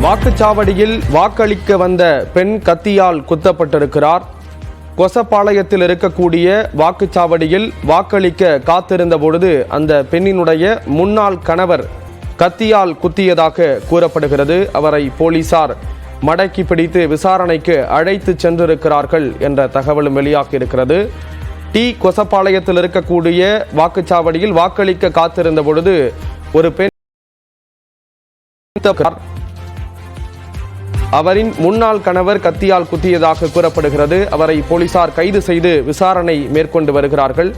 வாக்குச்சாவடியில் வாக்களிக்க வந்த பெண் கத்தியால் குத்தப்பட்டிருக்கிறார். கொசப்பாளையத்தில் இருக்கக்கூடிய வாக்குச்சாவடியில் வாக்களிக்க காத்திருந்த பொழுது அந்த பெண்ணினுடைய முன்னாள் கணவர் கத்தியால் குத்தியதாக கூறப்படுகிறது. அவரை போலீசார் மடக்கி பிடித்து விசாரணைக்கு அழைத்து சென்றிருக்கிறார்கள் என்ற தகவலும் வெளியாகி இருக்கிறது. கொசப்பாளையத்தில் இருக்கக்கூடிய வாக்குச்சாவடியில் வாக்களிக்க காத்திருந்த பொழுது ஒரு பெண் அவரின் முன்னாள் கணவர் கத்தியால் குத்தியதாக கூறப்படுகிறது. அவரை போலீசார் கைது செய்து விசாரணை மேற்கொண்டு வருகிறார்கள்.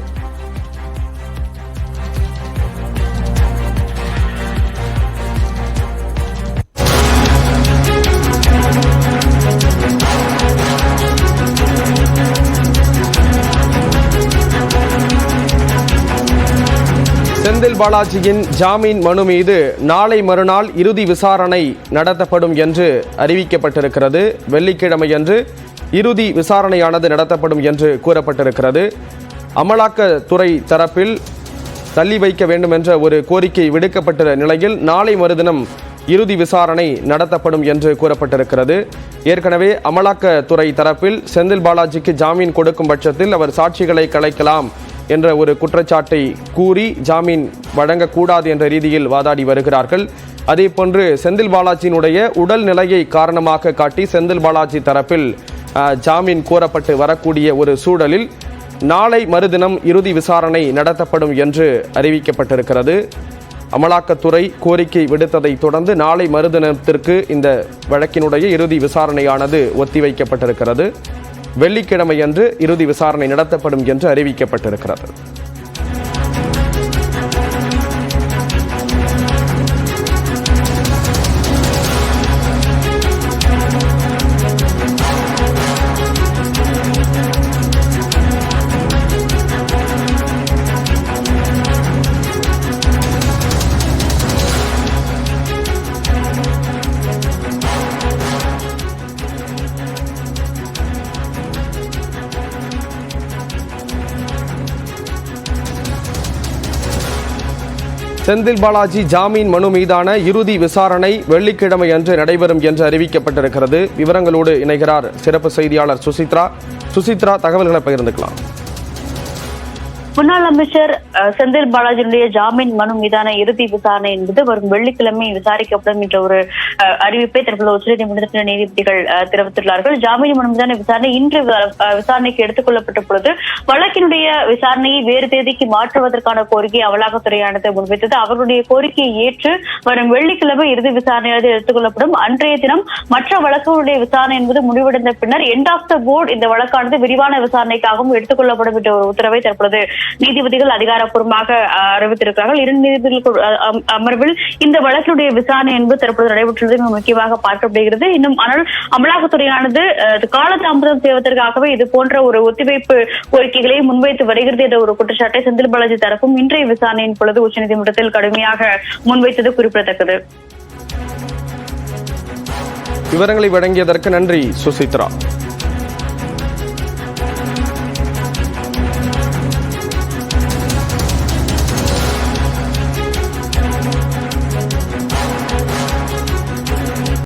செந்தில் பாலாஜியின் ஜாமீன் மனு மீது நாளை மறுநாள் இறுதி விசாரணை நடத்தப்படும் என்று அறிவிக்கப்பட்டிருக்கிறது. வெள்ளிக்கிழமையன்று இறுதி விசாரணையானது நடத்தப்படும் என்று கூறப்பட்டிருக்கிறது. அமலாக்கத்துறை தரப்பில் தள்ளி வைக்க வேண்டும் என்ற ஒரு கோரிக்கை விடுக்கப்பட்ட நிலையில் நாளை மறுதினம் இறுதி விசாரணை நடத்தப்படும் என்று கூறப்பட்டிருக்கிறது. ஏற்கனவே அமலாக்கத்துறை தரப்பில் செந்தில் பாலாஜிக்கு ஜாமீன் கொடுக்கும் பட்சத்தில் அவர் சாட்சிகளை கலைக்கலாம் என்ற ஒரு குற்றச்சாட்டை கூறி ஜாமீன் வழங்கக்கூடாது என்ற ரீதியில் வாதாடி வருகிறார்கள். அதேபோன்று செந்தில் பாலாஜியினுடைய உடல் நிலையை காரணமாக காட்டி செந்தில் பாலாஜி தரப்பில் ஜாமீன் கோரப்பட்டு வரக்கூடிய ஒரு சூழலில் நாளை மறுதினம் இறுதி விசாரணை நடத்தப்படும் என்று அறிவிக்கப்பட்டிருக்கிறது. அமலாக்கத்துறை கோரிக்கை விடுத்ததை தொடர்ந்து நாளை மறுதினத்திற்கு இந்த வழக்கினுடைய இறுதி விசாரணையானது ஒத்திவைக்கப்பட்டிருக்கிறது. வெள்ளிக்கிழமையன்று இறுதி விசாரணை நடத்தப்படும் என்று அறிவிக்கப்பட்டிருக்கிறது. செந்தில் பாலாஜி ஜாமீன் மனு மீதான இறுதி விசாரணை வெள்ளிக்கிழமை அன்று நடைபெறும் என்று அறிவிக்கப்பட்டிருக்கிறது. விவரங்களோடு இணைகிறார் சிறப்பு செய்தியாளர் சுசித்ரா. தகவல்களை பகிர்ந்துக்கலாம். முன்னாள் அமைச்சர் செந்தில் பாலாஜியுடைய ஜாமீன் மனு மீதான இறுதி விசாரணை என்பது வரும் வெள்ளிக்கிழமை விசாரிக்கப்படும் என்ற ஒரு அறிவிப்பை தற்போது உச்சநீதிமன்றத்தின் நீதிபதிகள் தெரிவித்துள்ளார்கள். ஜாமீன் மனு மீதான விசாரணை இன்று விசாரணைக்கு எடுத்துக் கொள்ளப்பட்ட பொழுது வழக்கினுடைய விசாரணையை வேறு தேதிக்கு மாற்றுவதற்கான கோரிக்கை அமலாக்கத்துறையானது முன்வைத்தது. அவர்களுடைய கோரிக்கையை ஏற்று வரும் வெள்ளிக்கிழமை இறுதி விசாரணையானது எடுத்துக் கொள்ளப்படும். அன்றைய தினம் மற்ற வழக்குகளுடைய விசாரணை என்பது முடிவடைந்த பின்னர் எண்ட் ஆஃப் த போர்டு இந்த வழக்கானது விரிவான விசாரணைக்காகவும் எடுத்துக் கொள்ளப்படும் என்ற ஒரு உத்தரவை தற்பொழுது நீதிபதிகள் அதிகாரப்பூர்வமாக அறிவித்திருக்கிறார்கள். இரண்டு நீதிபதிகள் அமர்வில் இந்த வழக்கினுடைய விசாரணை என்பது தற்போது நடைபெற்றுள்ளது முக்கியமாக பார்க்கப்படுகிறது. இன்னும் ஆனால் அமலாக்கத்துறையானது காலதாமதம் செய்வதற்காகவே இது போன்ற ஒரு ஒத்திவைப்பு கோரிக்கைகளை முன்வைத்து வருகிறது என்ற ஒரு குற்றச்சாட்டை செந்தில் பாலாஜி தரப்பும் இன்றைய விசாரணையின் பொழுது உச்சநீதிமன்றத்தில் கடுமையாக முன்வைத்தது குறிப்பிடத்தக்கது. விவரங்களை வழங்கியதற்கு நன்றி சுசித்ரா.